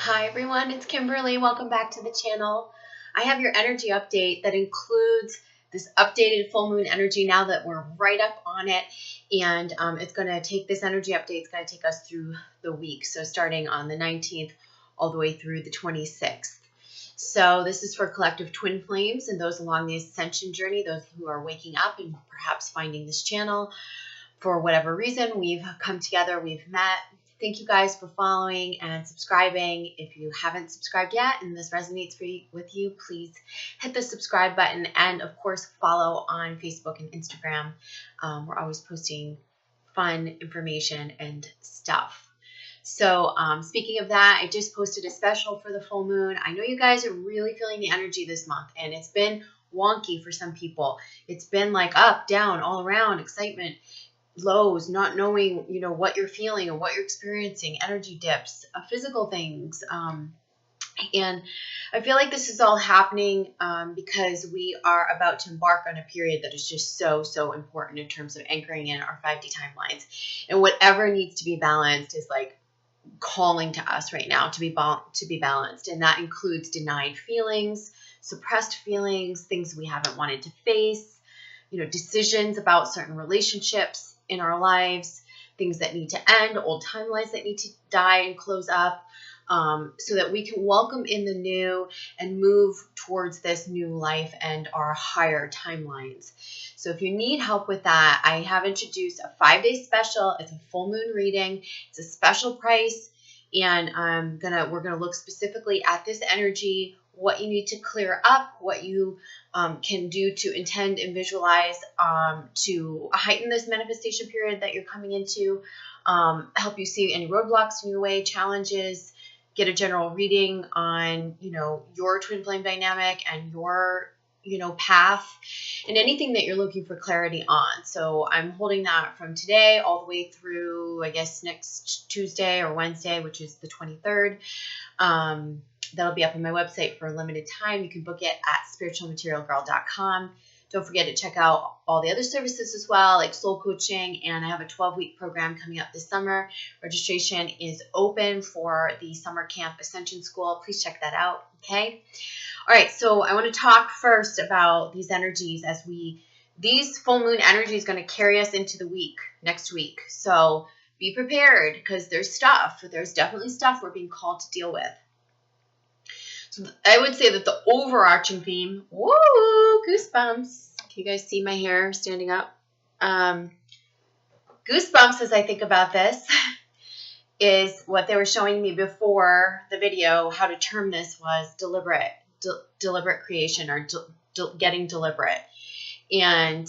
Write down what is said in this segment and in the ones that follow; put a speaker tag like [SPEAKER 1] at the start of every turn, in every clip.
[SPEAKER 1] Hi everyone, it's Kimberly. Welcome back to the channel. I have your energy update that includes this updated full moon energy now that we're right up on it. And it's going to take this energy update, it's going to take us through the week. So starting on the 19th all the way through the 26th. So this is for collective twin flames and those along the ascension journey, those who are waking up and perhaps finding this channel. For whatever reason, we've come together, we've met. Thank you guys for following and subscribing. If you haven't subscribed yet and this resonates with you, please hit the subscribe button and, of course, follow on Facebook and Instagram. We're always posting fun information and stuff. So speaking of that, I just posted a special for the full moon. I know you guys are really feeling the energy this month, and it's been wonky for some people. It's been like up, down, all around, excitement, lows, not knowing, what you're feeling and what you're experiencing, energy dips, physical things. And I feel like this is all happening because we are about to embark on a period that is just so important in terms of anchoring in our 5D timelines. And whatever needs to be balanced is like calling to us right now to be balanced. And that includes denied feelings, suppressed feelings, things we haven't wanted to face, decisions about certain relationships in our lives, things that need to end, old timelines that need to die and close up, so that we can welcome in the new and move towards this new life and our higher timelines. So if you need help with that, I have introduced a 5-day special. It's a full moon reading. It's a special price, and we're gonna look specifically at this energy, what you need to clear up, what you can do to intend and visualize to heighten this manifestation period that you're coming into, help you see any roadblocks in your way, challenges, get a general reading on, your twin flame dynamic and your, path and anything that you're looking for clarity on. So I'm holding that from today all the way through, I guess, next Tuesday or Wednesday, which is the 23rd. That'll be up on my website for a limited time. You can book it at spiritualmaterialgirl.com. Don't forget to check out all the other services as well, like soul coaching, and I have a 12-week program coming up this summer. Registration is open for the summer camp Ascension School. Please check that out, okay? All right, so I want to talk first about these energies these full moon energy is going to carry us into the week, next week. So be prepared because there's definitely stuff we're being called to deal with. So I would say that the overarching theme, woo, goosebumps. Can you guys see my hair standing up? Goosebumps as I think about this is what they were showing me before the video. How to term this was deliberate creation or getting deliberate. And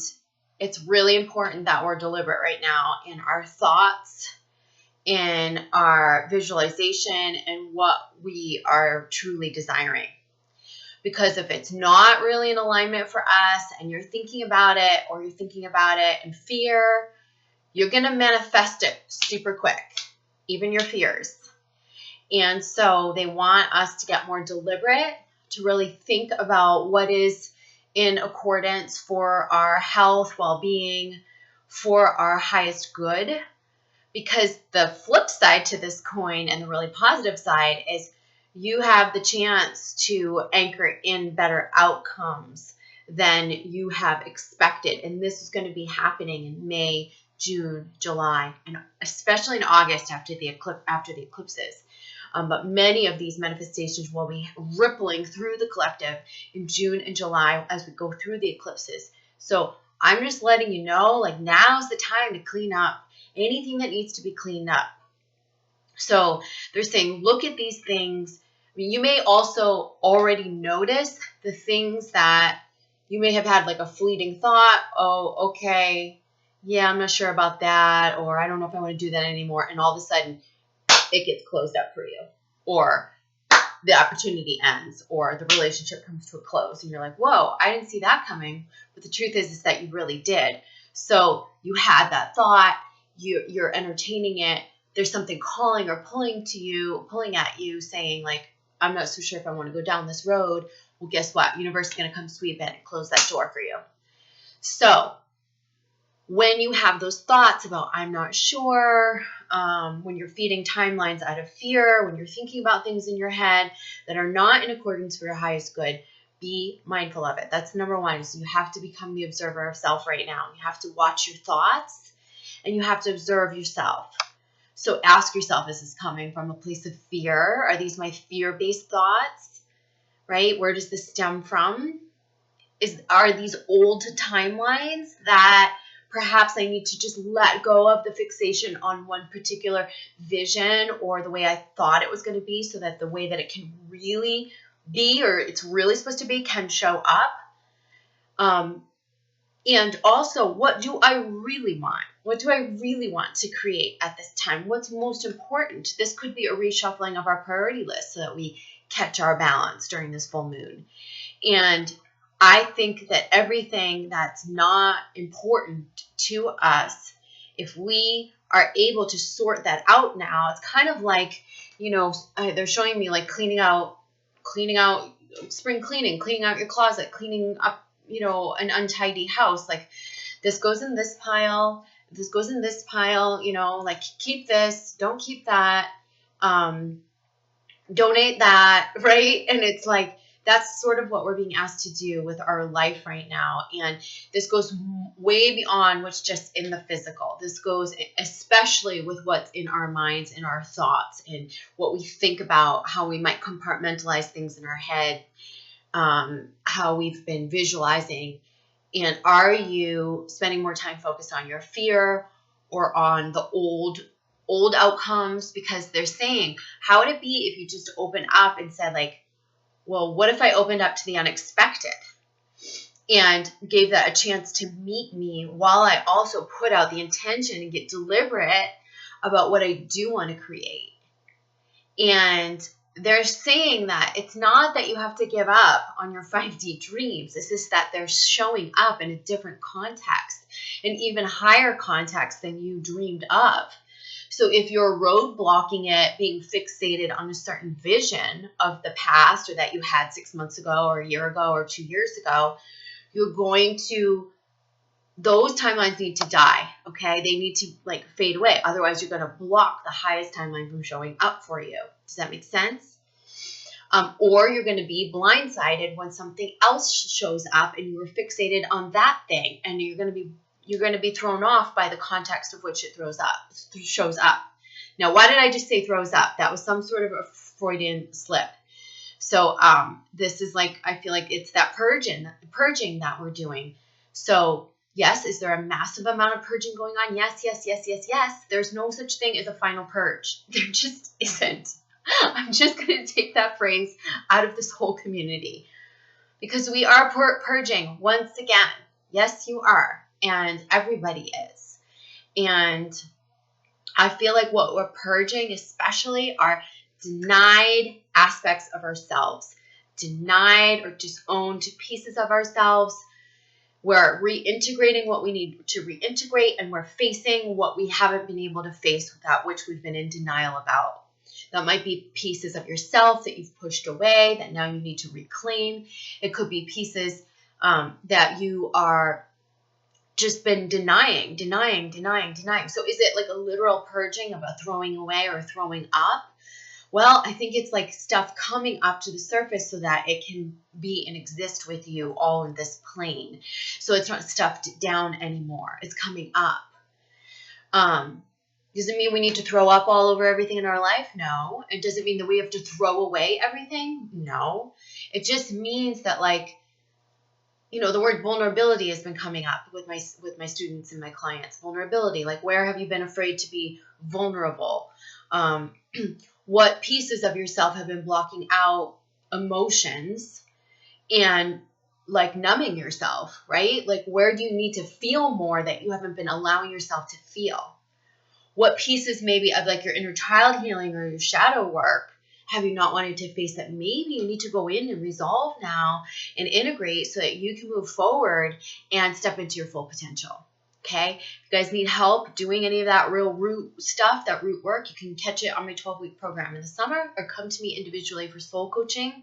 [SPEAKER 1] it's really important that we're deliberate right now in our thoughts, in our visualization, and what we are truly desiring. Because if it's not really in alignment for us and you're thinking about it in fear, you're going to manifest it super quick, even your fears. And so they want us to get more deliberate, to really think about what is in accordance for our health, well-being, for our highest good. Because the flip side to this coin and the really positive side is you have the chance to anchor in better outcomes than you have expected. And this is going to be happening in May, June, July, and especially in August after the eclipses. But many of these manifestations will be rippling through the collective in June and July as we go through the eclipses. So I'm just letting you know, like, now's the time to clean up anything that needs to be cleaned up. So they're saying, look at these things. I mean, you may also already notice the things that you may have had like a fleeting thought. Oh, okay. Yeah, I'm not sure about that. Or I don't know if I want to do that anymore. And all of a sudden it gets closed up for you, or the opportunity ends, or the relationship comes to a close. And you're like, whoa, I didn't see that coming. But the truth is that you really did. So you had that thought. You're entertaining it. There's something calling or pulling at you, saying like, I'm not so sure if I want to go down this road. Well, guess what? Universe is going to come sweep in and close that door for you. So when you have those thoughts about I'm not sure, when you're feeding timelines out of fear, when you're thinking about things in your head that are not in accordance for your highest good, be mindful of it. That's number one. So you have to become the observer of self right now. You have to watch your thoughts and you have to observe yourself. So ask yourself, is this coming from a place of fear? Are these my fear-based thoughts, right? Where does this stem from? Are these old timelines that perhaps I need to just let go of the fixation on one particular vision or the way I thought it was going to be, so that the way that it can really be, or it's really supposed to be, can show up? And also, what do I really want? What do I really want to create at this time? What's most important? This could be a reshuffling of our priority list so that we catch our balance during this full moon. And I think that everything that's not important to us, if we are able to sort that out now, it's kind of like, they're showing me like cleaning out spring cleaning, cleaning out your closet, cleaning up, an untidy house. Like, this goes in this pile, this goes in this pile, like, keep this, don't keep that, donate that, right? And it's like, that's sort of what we're being asked to do with our life right now. And this goes way beyond what's just in the physical. This goes especially with what's in our minds and our thoughts and what we think about, how we might compartmentalize things in our head, how we've been visualizing. And are you spending more time focused on your fear or on the old outcomes? Because they're saying, how would it be if you just open up and said, like, well, what if I opened up to the unexpected and gave that a chance to meet me, while I also put out the intention and get deliberate about what I do want to create? And they're saying that it's not that you have to give up on your 5D dreams. It's just that they're showing up in a different context, an even higher context than you dreamed of. So if you're roadblocking it, being fixated on a certain vision of the past, or that you had 6 months ago or a year ago or 2 years ago, those timelines need to die, okay? They need to fade away. Otherwise, you're going to block the highest timeline from showing up for you. Does that make sense? Or you're going to be blindsided when something else shows up and you were fixated on that thing, and you're going to be thrown off by the context of which it shows up. Now, why did I just say throws up? That was some sort of a Freudian slip. So this is I feel like it's that purging that we're doing. So yes, is there a massive amount of purging going on? Yes. There's no such thing as a final purge. There just isn't. I'm just going to take that phrase out of this whole community, because we are purging once again. Yes, you are. And everybody is. And I feel like what we're purging especially are denied aspects of ourselves, denied or disowned pieces of ourselves. We're reintegrating what we need to reintegrate, and we're facing what we haven't been able to face, without which we've been in denial about. That might be pieces of yourself that you've pushed away that now you need to reclaim. It could be pieces that you are just been denying. So is it like a literal purging of a throwing away or throwing up? Well, I think it's like stuff coming up to the surface so that it can be and exist with you all in this plane. So it's not stuffed down anymore. It's coming up. Does it mean we need to throw up all over everything in our life? No. It doesn't mean that we have to throw away everything? No. It just means that, the word vulnerability has been coming up with my students and my clients. Vulnerability, where have you been afraid to be vulnerable? What pieces of yourself have been blocking out emotions and numbing yourself, right? Where do you need to feel more that you haven't been allowing yourself to feel? What pieces maybe of your inner child healing or your shadow work have you not wanted to face that maybe you need to go in and resolve now and integrate so that you can move forward and step into your full potential? Okay. If you guys need help doing any of that real root stuff, that root work, you can catch it on my 12-week program in the summer, or come to me individually for soul coaching.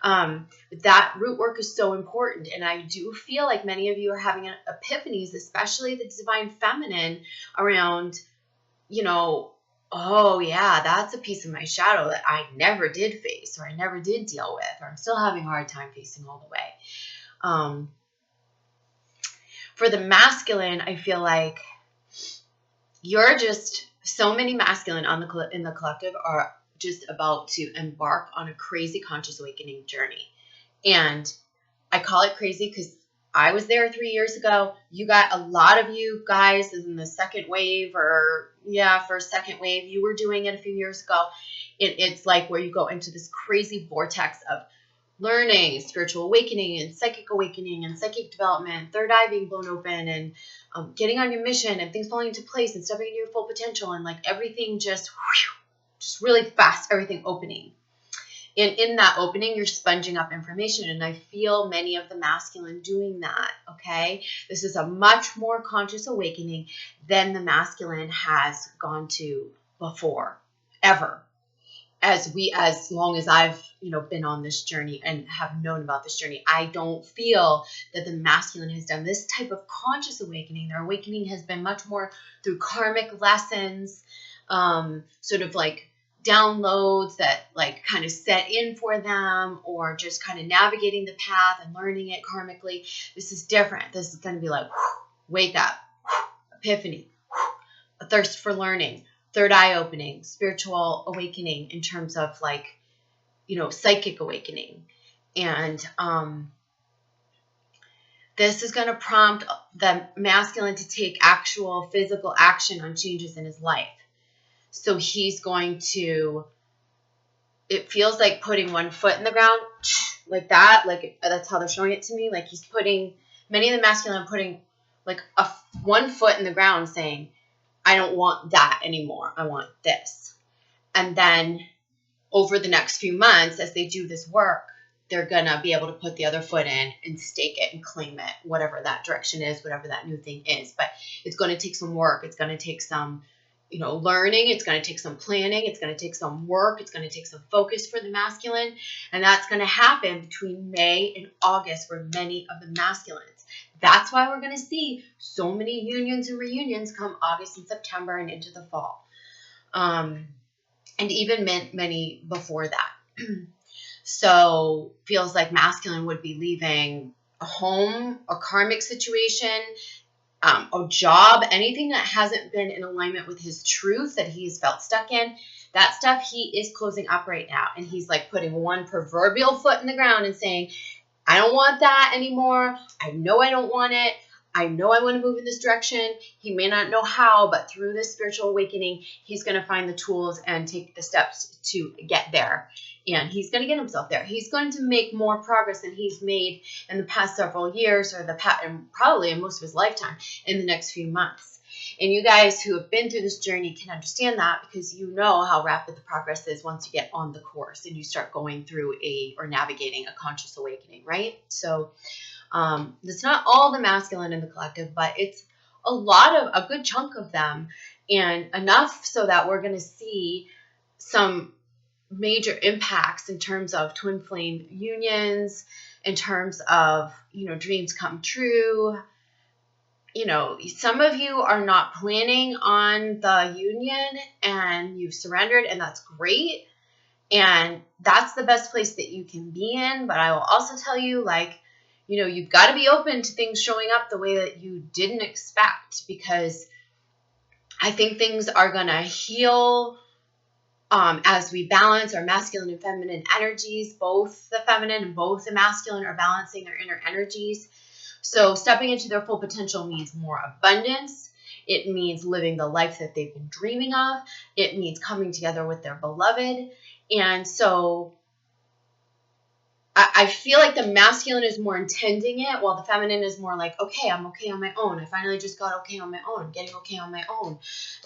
[SPEAKER 1] That root work is so important. And I do feel like many of you are having epiphanies, especially the divine feminine, around, oh yeah, that's a piece of my shadow that I never did face, or I never did deal with, or I'm still having a hard time facing all the way. For the masculine, I feel like you're just, so many masculine in the collective are just about to embark on a crazy conscious awakening journey. And I call it crazy because I was there 3 years ago. You got a lot of you guys in the second wave, first, second wave. You were doing it a few years ago. It's like where you go into this crazy vortex of learning, spiritual awakening, and psychic development, third eye being blown open, and getting on your mission, and things falling into place, and stepping into your full potential, and like everything just really fast, everything opening. And in that opening, you're sponging up information. And I feel many of the masculine doing that, okay? This is a much more conscious awakening than the masculine has gone to before, ever. As long as I've, been on this journey and have known about this journey, I don't feel that the masculine has done this type of conscious awakening. Their awakening has been much more through karmic lessons, sort of like downloads that like kind of set in for them, or just kind of navigating the path and learning it karmically. This is different. This is going to be like, wake up, epiphany, a thirst for learning, third eye opening, spiritual awakening in terms of like, psychic awakening. And this is going to prompt the masculine to take actual physical action on changes in his life. So he's going to, it feels like putting one foot in the ground like that. Like that's how they're showing it to me. Like he's putting, many of the masculine are putting like one foot in the ground saying, I don't want that anymore. I want this. And then over the next few months, as they do this work, they're going to be able to put the other foot in and stake it and claim it, whatever that direction is, whatever that new thing is. But it's going to take some work. It's going to take some, learning. It's going to take some planning. It's going to take some work. It's going to take some focus for the masculine. And that's going to happen between May and August for many of the masculines. That's why we're going to see so many unions and reunions come August and September and into the fall. And even many before that. So feels like masculine would be leaving a home, a karmic situation, a job, anything that hasn't been in alignment with his truth that he's felt stuck in. That stuff he is closing up right now. And he's like putting one proverbial foot in the ground and saying, I don't want that anymore. I know I don't want it. I know I want to move in this direction. He may not know how, but through this spiritual awakening, he's going to find the tools and take the steps to get there. And he's going to get himself there. He's going to make more progress than he's made in the past several years, or and probably in most of his lifetime, in the next few months. And you guys who have been through this journey can understand that, because you know how rapid the progress is once you get on the course and you start going through or navigating a conscious awakening, right? So it's not all the masculine in the collective, but it's a good chunk of them, and enough so that we're going to see some major impacts in terms of twin flame unions, in terms of, dreams come true. Some of you are not planning on the union and you've surrendered, and that's great. And that's the best place that you can be in. But I will also tell you, you've got to be open to things showing up the way that you didn't expect, because I think things are going to heal as we balance our masculine and feminine energies. Both the feminine and both the masculine are balancing their inner energies. So stepping into their full potential means more abundance. It means living the life that they've been dreaming of. It means coming together with their beloved. And so I feel like the masculine is more intending it, while the feminine is more like, okay, I'm okay on my own. I finally just got okay on my own. I'm getting okay on my own.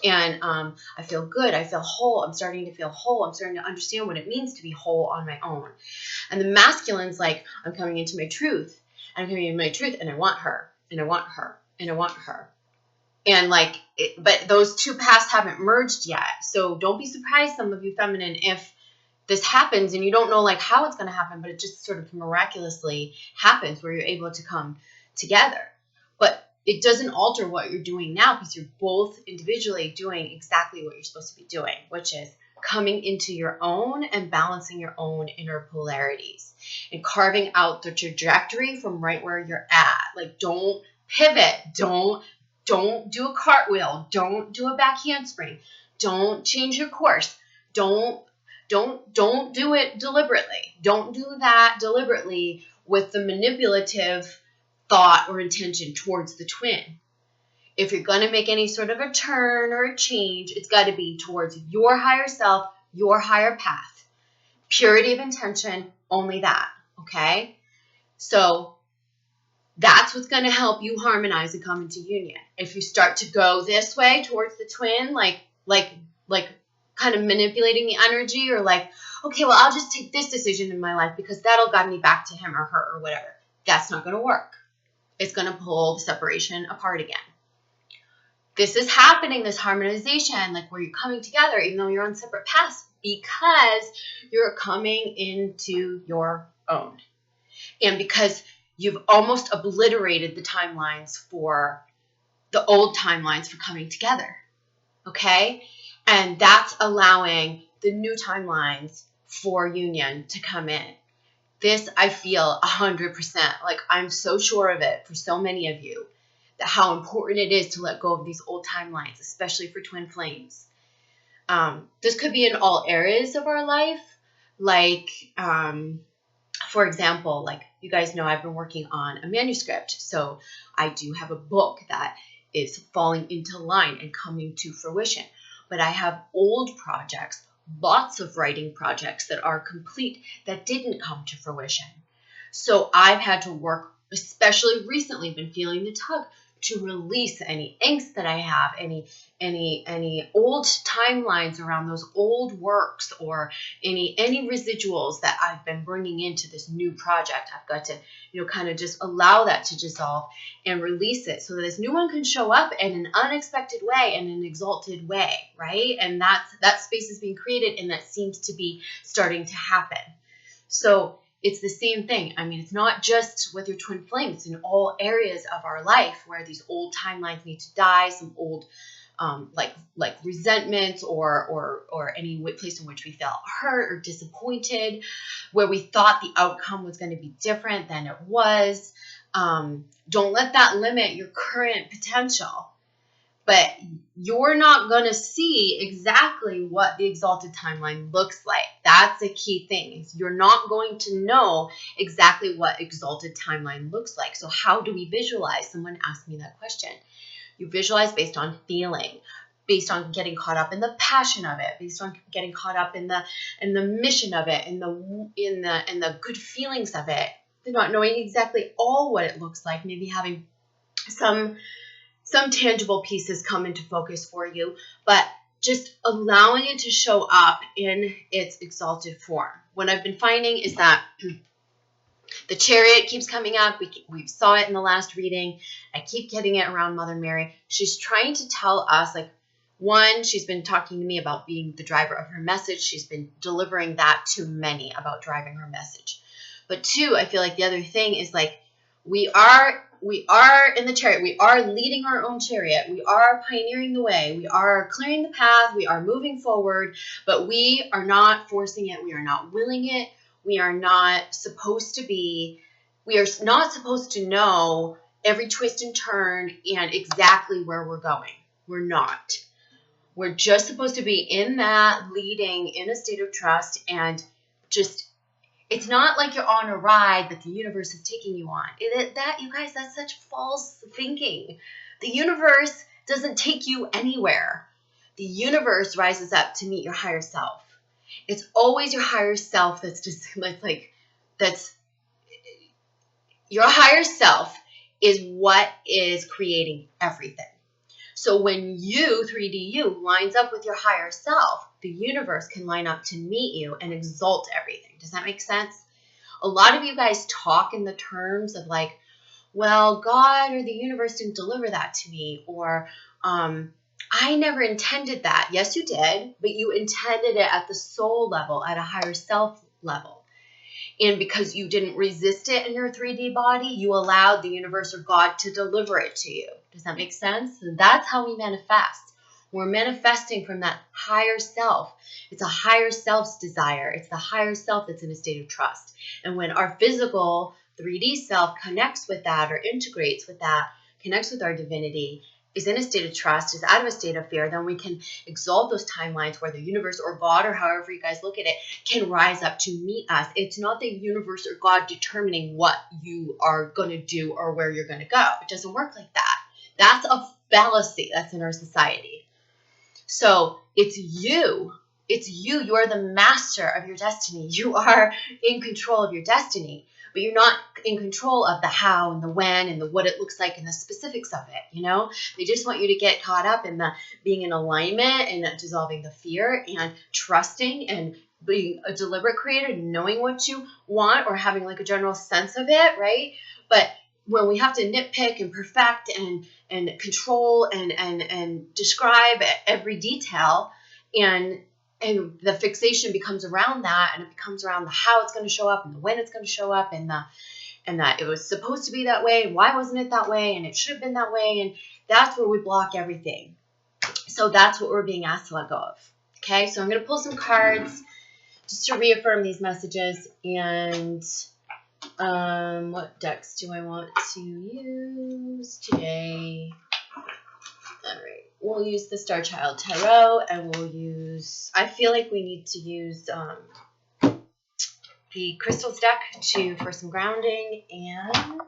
[SPEAKER 1] And I feel good. I feel whole. I'm starting to feel whole. I'm starting to understand what it means to be whole on my own. And the masculine's like, I'm coming into my truth. I'm coming into my truth, and I want her. And I want her. And I want her. And but those two paths haven't merged yet. So don't be surprised, some of you feminine, if this happens, and you don't know like how it's going to happen, but it just sort of miraculously happens where you're able to come together. But it doesn't alter what you're doing now, because you're both individually doing exactly what you're supposed to be doing, which is coming into your own and balancing your own inner polarities and carving out the trajectory from right where you're at. Like, don't pivot. Don't do a cartwheel. Don't do a back handspring. Don't change your course. Don't do it deliberately. Don't do that deliberately with the manipulative thought or intention towards the twin. If you're going to make any sort of a turn or a change, it's got to be towards your higher self, your higher path. Purity of intention, only that, okay? So that's what's going to help you harmonize and come into union. If you start to go this way towards the twin, like kind of manipulating the energy, or like, okay, well, I'll just take this decision in my life because that'll guide me back to him or her or whatever. That's not going to work. It's going to pull the separation apart again. This is happening, this harmonization, like where you're coming together, even though you're on separate paths, because you're coming into your own. And because you've almost obliterated the timelines for the old timelines for coming together. Okay? And that's allowing the new timelines for union to come in. This, I feel 100%, like I'm so sure of it for so many of you, that how important it is to let go of these old timelines, especially for twin flames. This could be in all areas of our life. Like, for example, like you guys know, I've been working on a manuscript. So I do have a book that is falling into line and coming to fruition. But I have old projects, lots of writing projects that are complete that didn't come to fruition. So I've had to work, especially recently, been feeling the tug to release any angst that I have, any old timelines around those old works, or any residuals that I've been bringing into this new project. I've got to, kind of just allow that to dissolve and release it so that this new one can show up in an unexpected way, in an exalted way, right? And that space is being created, and that seems to be starting to happen. So it's the same thing. I mean, it's not just with your twin flame. It's in all areas of our life where these old timelines need to die, some old like resentment or any place in which we felt hurt or disappointed, where we thought the outcome was going to be different than it was. Don't let that limit your current potential. But you're not going to see exactly what the exalted timeline looks like. That's a key thing. Is you're not going to know exactly what exalted timeline looks like. So how do we visualize? Someone asked me that question. You visualize based on feeling, based on getting caught up in the passion of it, based on getting caught up in the mission of it, in the good feelings of it. They're not knowing exactly all what it looks like, maybe having some tangible pieces come into focus for you, but just allowing it to show up in its exalted form. What I've been finding is that the Chariot keeps coming up. We saw it in the last reading. I keep getting it around Mother Mary. She's trying to tell us, like, one, she's been talking to me about being the driver of her message. She's been delivering that to many about driving her message. But two, I feel like the other thing is, like, we are in the chariot. We are leading our own chariot. We are pioneering the way. We are clearing the path. We are moving forward, but we are not forcing it. We are not willing it. We are not supposed to be. We are not supposed to know every twist and turn and exactly where we're going. We're not. We're just supposed to be in that, leading in a state of trust, and just, it's not like you're on a ride that the universe is taking you on. You guys, that's such false thinking. The universe doesn't take you anywhere. The universe rises up to meet your higher self. It's always your higher self that's your higher self is what is creating everything. So when you, 3D you, lines up with your higher self, the universe can line up to meet you and exalt everything. Does that make sense? A lot of you guys talk in the terms of like, well, God or the universe didn't deliver that to me, or I never intended that. Yes, you did, but you intended it at the soul level, at a higher self level. And because you didn't resist it in your 3D body, you allowed the universe or God to deliver it to you. Does that make sense? And that's how we manifest. We're manifesting from that higher self. It's a higher self's desire. It's the higher self that's in a state of trust. And when our physical 3D self connects with that or integrates with that, connects with our divinity, is in a state of trust, is out of a state of fear, then we can exalt those timelines where the universe or God, or however you guys look at it, can rise up to meet us. It's not the universe or God determining what you are going to do or where you're going to go. It doesn't work like that. That's a fallacy that's in our society. So it's you. It's you. You are the master of your destiny. You are in control of your destiny. But you're not in control of the how and the when and the what it looks like and the specifics of it, you know? They just want you to get caught up in the being in alignment and dissolving the fear and trusting and being a deliberate creator, knowing what you want or having like a general sense of it, right? But when we have to nitpick and perfect and control and describe every detail and the fixation becomes around that, and it becomes around the how it's going to show up and the when it's going to show up and that it was supposed to be that way and why wasn't it that way and it should have been that way, and that's where we block everything. So that's what we're being asked to let go of. Okay, so I'm going to pull some cards just to reaffirm these messages. And what decks do I want to use today? All right, we'll use the Star Child Tarot, and we'll use, I feel like we need to use the Crystals deck for some grounding, and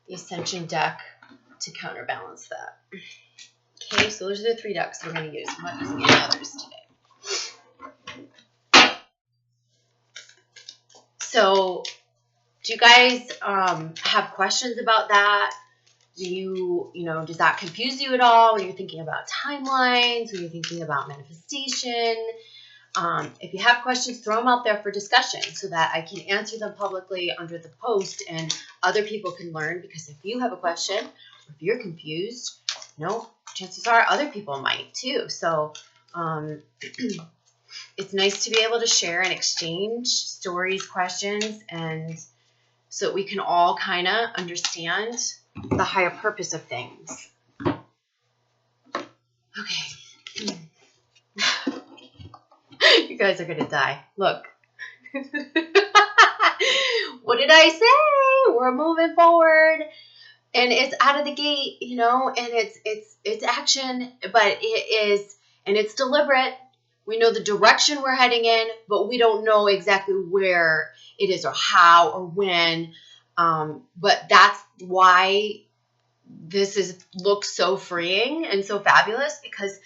[SPEAKER 1] the Ascension deck to counterbalance that. Okay, so those are the 3 decks we're going to use. I'm not using any others today. So, do you guys have questions about that? Does that confuse you at all? Were you thinking about timelines? Were you thinking about manifestation? If you have questions, throw them out there for discussion so that I can answer them publicly under the post and other people can learn. Because if you have a question, or if you're confused, chances are other people might too. So it's nice to be able to share and exchange stories, questions, and so that we can all kind of understand the higher purpose of things. Okay. You guys are going to die. Look. What did I say? We're moving forward. And it's out of the gate, and it's action, but it is, and it's deliberate. We know the direction we're heading in, but we don't know exactly where it is or how or when. But that's why this looks so freeing and so fabulous, because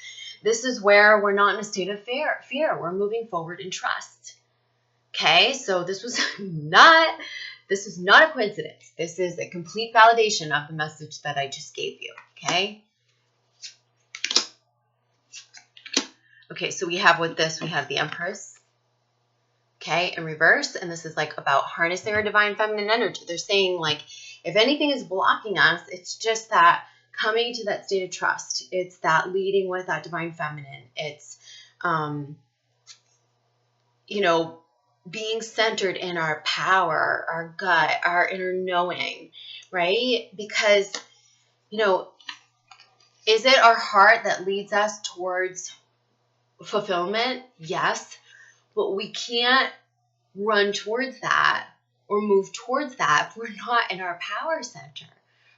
[SPEAKER 1] this is where we're not in a state of fear. We're moving forward in trust. Okay, so this was not a coincidence. This is a complete validation of the message that I just gave you. Okay. Okay, so we have the Empress. Okay, in reverse, and this is like about harnessing our divine feminine energy. They're saying like, if anything is blocking us, it's just that coming to that state of trust. It's that leading with that divine feminine. It's, being centered in our power, our gut, our inner knowing, right? Because, is it our heart that leads us towards fulfillment? Yes, but we can't run towards that or move towards that if we're not in our power center,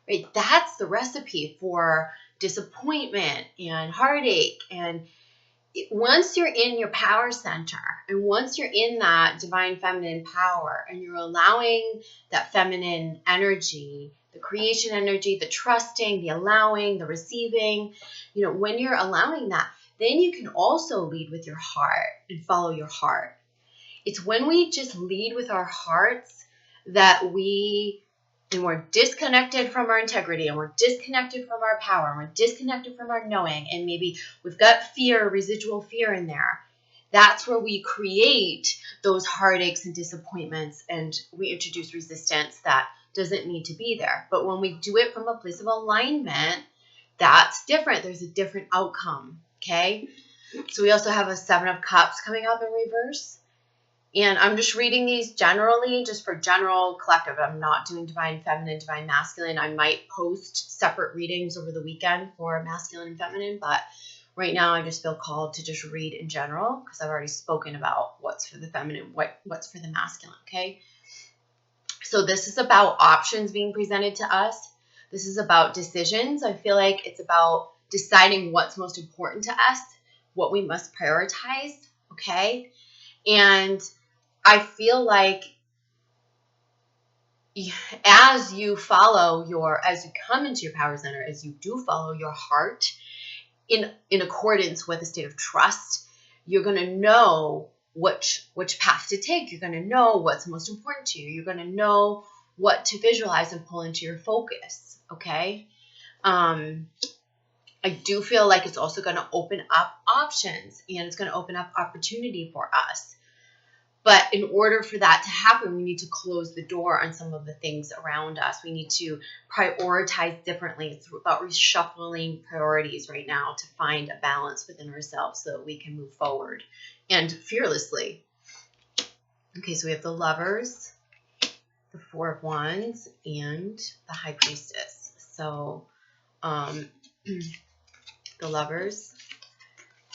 [SPEAKER 1] right? That's the recipe for disappointment and heartache. And once you're in your power center and once you're in that divine feminine power and you're allowing that feminine energy, the creation energy, the trusting, the allowing, the receiving, when you're allowing that, then you can also lead with your heart and follow your heart. It's when we just lead with our hearts that we're disconnected from our integrity, and we're disconnected from our power, and we're disconnected from our knowing, and maybe we've got fear, residual fear in there. That's where we create those heartaches and disappointments, and we introduce resistance that doesn't need to be there. But when we do it from a place of alignment, that's different. There's a different outcome, okay? So we also have a 7 of Cups coming up in reverse. And I'm just reading these generally, just for general collective. I'm not doing divine feminine, divine masculine. I might post separate readings over the weekend for masculine and feminine, but right now I just feel called to just read in general because I've already spoken about what's for the feminine, what's for the masculine, okay? So this is about options being presented to us. This is about decisions. I feel like it's about deciding what's most important to us, what we must prioritize, okay? And I feel like as you come into your power center, as you do follow your heart in accordance with a state of trust, you're going to know which path to take. You're going to know what's most important to you. You're going to know what to visualize and pull into your focus, okay? I do feel like it's also going to open up options and it's going to open up opportunity for us. But in order for that to happen, we need to close the door on some of the things around us. We need to prioritize differently. It's about reshuffling priorities right now to find a balance within ourselves so that we can move forward and fearlessly. Okay, so we have the Lovers, the 4 of Wands, and the High Priestess. So the Lovers.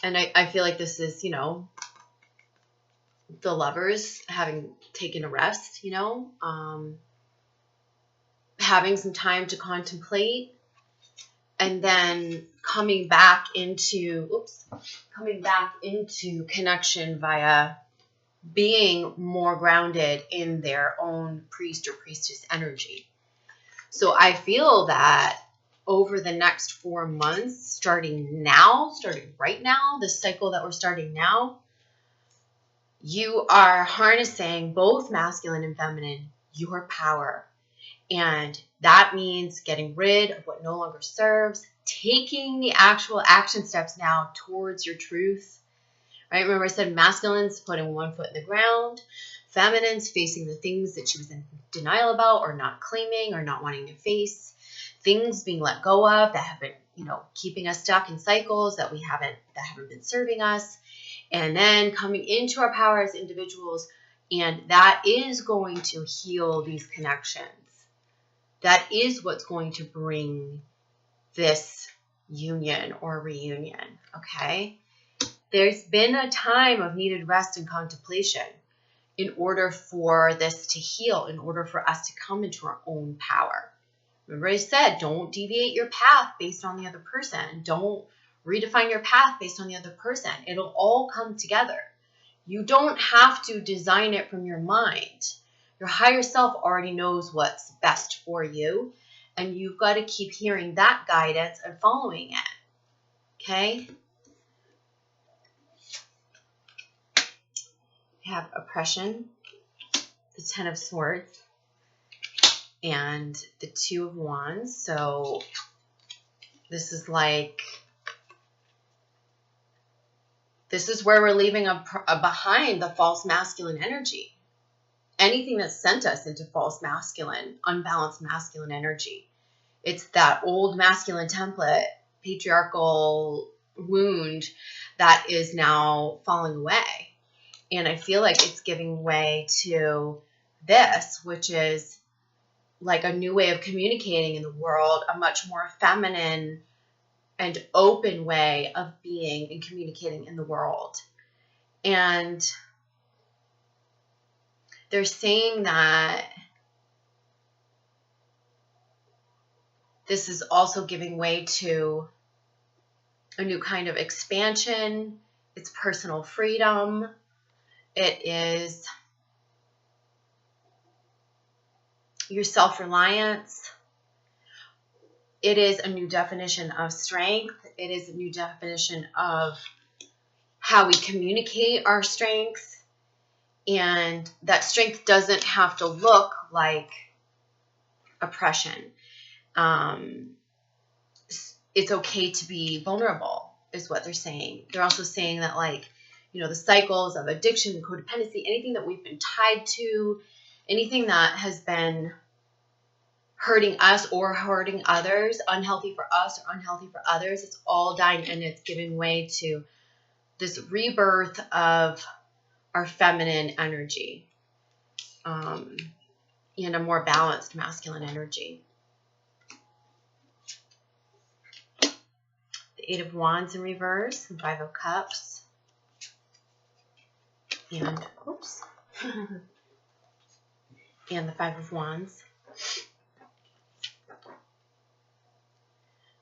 [SPEAKER 1] And I feel like this is, the Lovers having taken a rest, having some time to contemplate, and then coming back into connection via being more grounded in their own priest or priestess energy. So I feel that over the next 4 months, starting right now, this cycle that we're starting now, you are harnessing both masculine and feminine, your power. And that means getting rid of what no longer serves, taking the actual action steps now towards your truth. Right? Remember I said masculine's putting one foot in the ground, feminine's facing the things that she was in denial about or not claiming or not wanting to face, things being let go of that have been, keeping us stuck in cycles that haven't been serving us. And then coming into our power as individuals, and that is going to heal these connections. That is what's going to bring this union or reunion, okay? There's been a time of needed rest and contemplation in order for this to heal, in order for us to come into our own power. Remember I said, don't deviate your path based on the other person. Don't redefine your path based on the other person. It'll all come together. You don't have to design it from your mind. Your higher self already knows what's best for you, and you've got to keep hearing that guidance and following it. Okay? We have oppression, the 10 of Swords, and the 2 of Wands. So this is where we're leaving behind the false masculine energy. Anything that sent us into false masculine, unbalanced masculine energy. It's that old masculine template, patriarchal wound that is now falling away. And I feel like it's giving way to this, which is like a new way of communicating in the world, a much more feminine and open way of being and communicating in the world. And they're saying that this is also giving way to a new kind of expansion. It's personal freedom. It is your self-reliance. It is a new definition of strength. It is a new definition of how we communicate our strengths. And that strength doesn't have to look like oppression. It's okay to be vulnerable, is what they're saying. They're also saying that, the cycles of addiction, codependency, anything that we've been tied to, anything that has been hurting us or hurting others, unhealthy for us or unhealthy for others. It's all dying, and it's giving way to this rebirth of our feminine energy, and a more balanced masculine energy. The Eight of Wands in reverse, and Five of Cups, and oops, and the Five of Wands.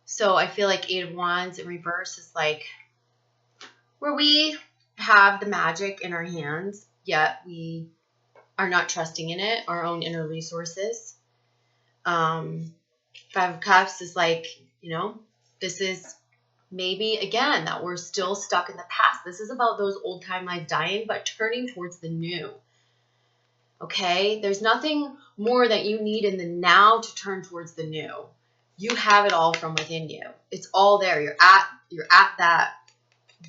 [SPEAKER 1] So I feel like Eight of Wands in reverse is like where we have the magic in our hands, yet we are not trusting in it, our own inner resources. Five of Cups is like, this is maybe, again, that we're still stuck in the past. This is about those old timelines dying, but turning towards the new. Okay? There's nothing more that you need in the now to turn towards the new. You have it all from within you. It's all there. You're at that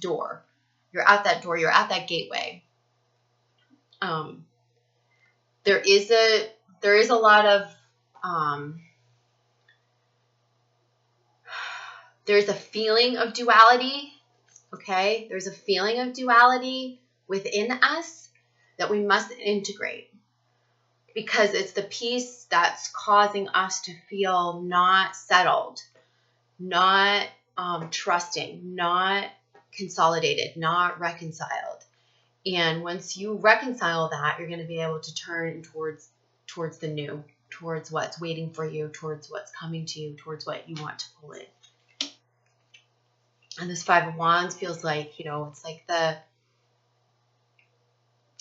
[SPEAKER 1] door. You're at that door. You're at that gateway. There is a lot of there's a feeling of duality. Okay, there's a feeling of duality within us that we must integrate, because it's the piece that's causing us to feel not settled, not trusting, not consolidated, not reconciled. And once you reconcile that, you're going to be able to turn towards the new, towards what's waiting for you, towards what's coming to you, towards what you want to pull in. And this Five of Wands feels like, it's like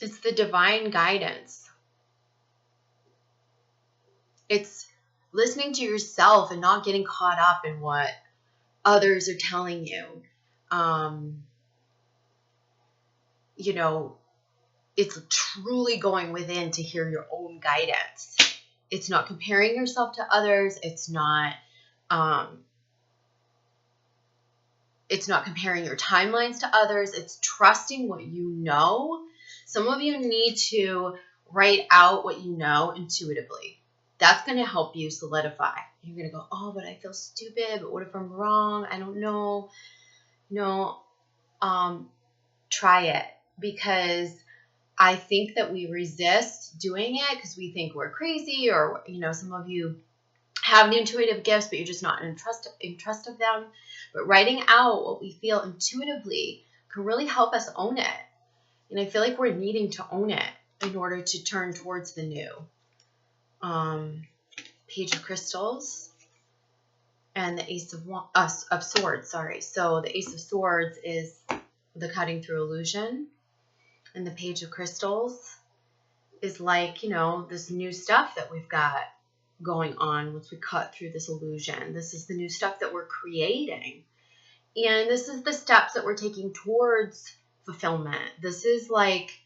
[SPEAKER 1] it's the divine guidance. It's listening to yourself and not getting caught up in what others are telling you. It's truly going within to hear your own guidance. It's not comparing yourself to others. It's not comparing your timelines to others. It's trusting what you know. Some of you need to write out what you know intuitively. That's going to help you solidify. You're going to go, oh, but I feel stupid. But what if I'm wrong? I don't know. Try it, because I think that we resist doing it because we think we're crazy, or, some of you have the intuitive gifts, but you're just not in trust of them. But writing out what we feel intuitively can really help us own it. And I feel like we're needing to own it in order to turn towards the new. Page of Crystals and the Ace of Swords. Sorry. So the Ace of Swords is the cutting through illusion, and the Page of Crystals is like, this new stuff that we've got going on once we cut through this illusion. This is the new stuff that we're creating. And this is the steps that we're taking towards fulfillment. This is like,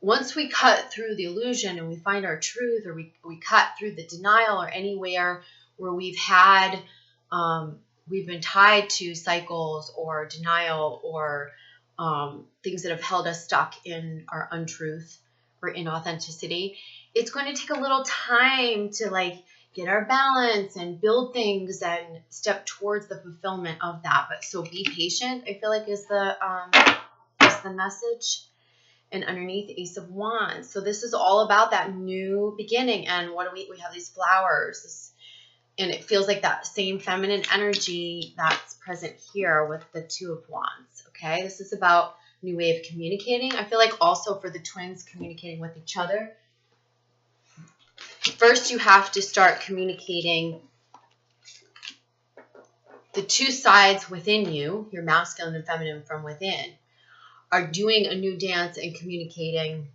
[SPEAKER 1] once we cut through the illusion and we find our truth, or we cut through the denial, or anywhere where we've had, we've been tied to cycles or denial, or things that have held us stuck in our untruth or inauthenticity, it's going to take a little time to get our balance and build things and step towards the fulfillment of that. But so be patient, I feel like is the message. And underneath, the Ace of Wands. So this is all about that new beginning. And what do we have these flowers, and it feels like that same feminine energy that's present here with the Two of Wands. Okay, this is about a new way of communicating. I feel like also for the twins, communicating with each other. First, you have to start communicating the two sides within you, your masculine and feminine from within, are doing a new dance and communicating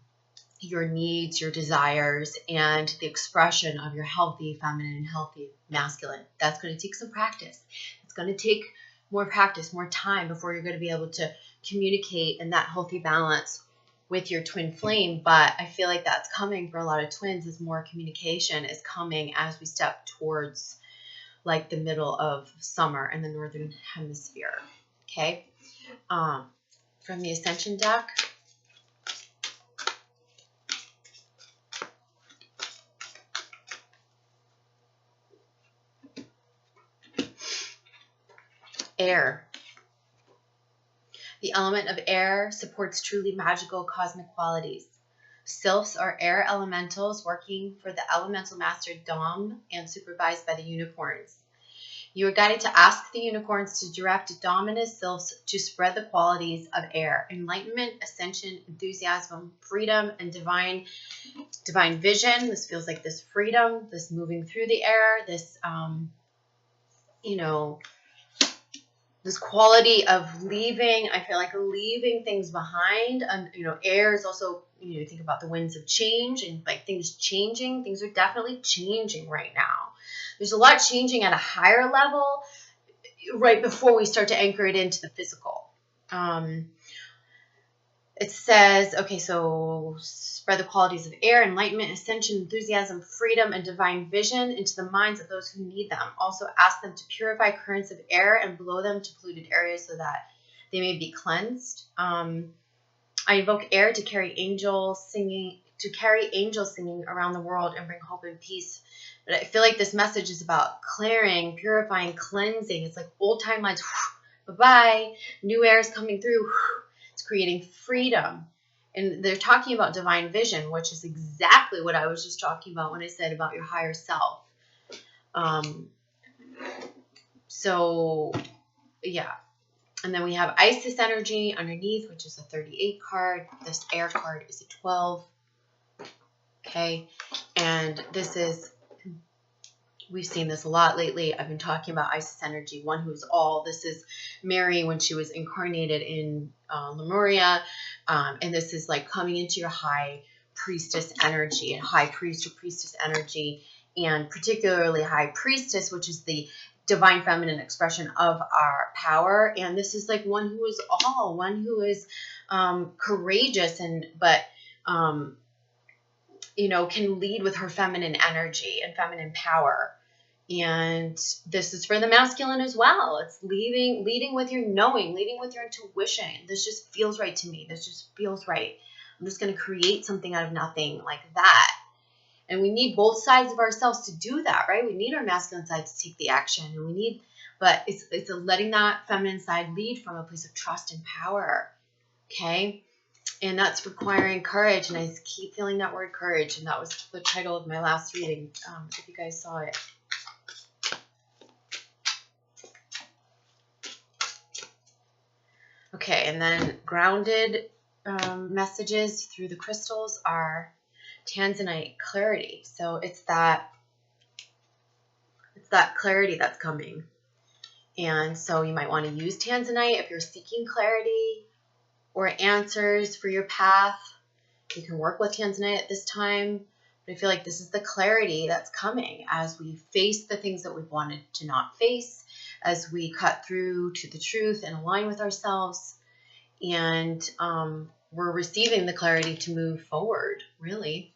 [SPEAKER 1] your needs, your desires, and the expression of your healthy feminine and healthy masculine. That's going to take some practice. It's going to take more practice, more time before you're going to be able to communicate in that healthy balance with your twin flame. But I feel like that's coming for a lot of twins, is more communication is coming as we step towards the middle of summer in the northern hemisphere. Okay. From the Ascension deck, Air. The element of air supports truly magical cosmic qualities. Sylphs are air elementals working for the elemental master Dom and supervised by the unicorns. You are guided to ask the unicorns to direct dominant sylphs to spread the qualities of air: enlightenment, ascension, enthusiasm, freedom, and divine vision. This feels like this freedom, this moving through the air, this this quality of leaving. I feel like leaving things behind. And air is also, think about the winds of change and like things changing. Things are definitely changing right now. There's a lot changing at a higher level right before we start to anchor it into the physical. It says, okay, so spread the qualities of air, enlightenment, ascension, enthusiasm, freedom, and divine vision into the minds of those who need them. Also ask them to purify currents of air and blow them to polluted areas so that they may be cleansed. I invoke air to carry angels singing around the world and bring hope and peace. But I feel like this message is about clearing, purifying, cleansing. It's like old timelines. Bye-bye. New air is coming through. It's creating freedom. And they're talking about divine vision, which is exactly what I was just talking about when I said about your higher self. So, yeah. And then we have Isis energy underneath, which is a 38 card. This air card is a 12. Okay. And this is, we've seen this a lot lately. I've been talking about Isis energy, one who's all. This is Mary when she was incarnated in Lemuria. And this is like coming into your high priestess energy and high priest or priestess energy, and particularly high priestess, which is the divine feminine expression of our power. And this is like one who is all, one who is courageous but can lead with her feminine energy and feminine power. And this is for the masculine as well. It's leading with your knowing, leading with your intuition. This just feels right to me. This just feels right. I'm just going to create something out of nothing, like that. And we need both sides of ourselves to do that, right? We need our masculine side to take the action, and but it's letting that feminine side lead from a place of trust and power. Okay. And that's requiring courage. And I keep feeling that word courage. And that was the title of my last reading, if you guys saw it. Okay, and then grounded messages through the crystals are Tanzanite clarity. So it's that clarity that's coming. And so you might want to use Tanzanite if you're seeking clarity or answers for your path. You can work with Tanzanite at this time. But I feel like this is the clarity that's coming as we face the things that we've wanted to not face, as we cut through to the truth and align with ourselves. And we're receiving the clarity to move forward, really.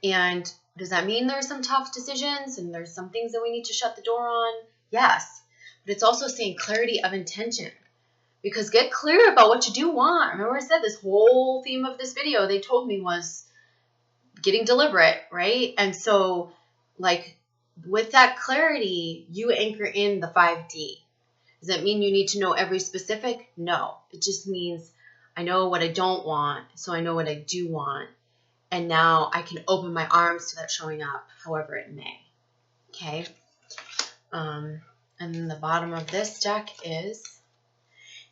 [SPEAKER 1] And does that mean there's some tough decisions and there's some things that we need to shut the door on? Yes. But it's also saying clarity of intention. Because get clear about what you do want. Remember I said this whole theme of this video, they told me, was getting deliberate, right? And so, like, with that clarity, you anchor in the 5D. Does that mean you need to know every specific? No. It just means I know what I don't want, so I know what I do want. And now I can open my arms to that showing up however it may. Okay? And then the bottom of this deck is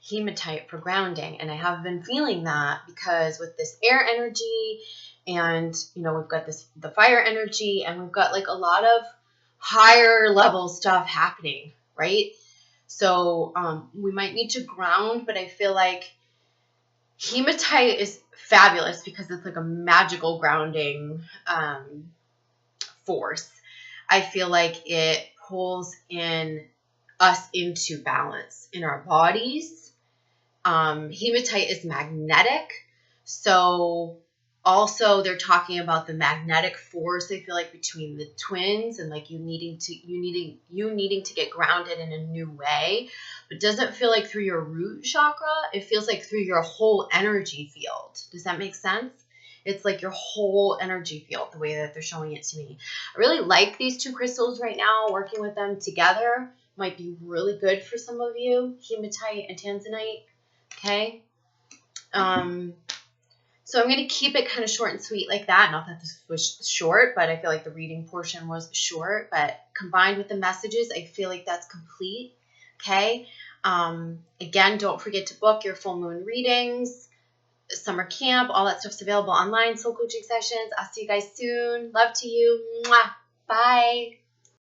[SPEAKER 1] hematite for grounding. And I have been feeling that because with this air energy and, we've got the fire energy, and we've got like a lot of higher level stuff happening, right? So we might need to ground, but I feel like hematite is fabulous because it's like a magical grounding force. I feel like it pulls us into balance in our bodies. Hematite is magnetic. So also they're talking about the magnetic force, I feel like, between the twins, and like you needing to get grounded in a new way. But it doesn't feel like through your root chakra. It feels like through your whole energy field. Does that make sense? It's like your whole energy field, the way that they're showing it to me. I really like these two crystals right now, working with them together, might be really good for some of you, hematite and tanzanite. Okay. So I'm going to keep it kind of short and sweet like that. Not that this was short, but I feel like the reading portion was short. But combined with the messages, I feel like that's complete. Okay. Again, don't forget to book your full moon readings, summer camp, all that stuff's available online, soul coaching sessions. I'll see you guys soon. Love to you. Mwah. Bye.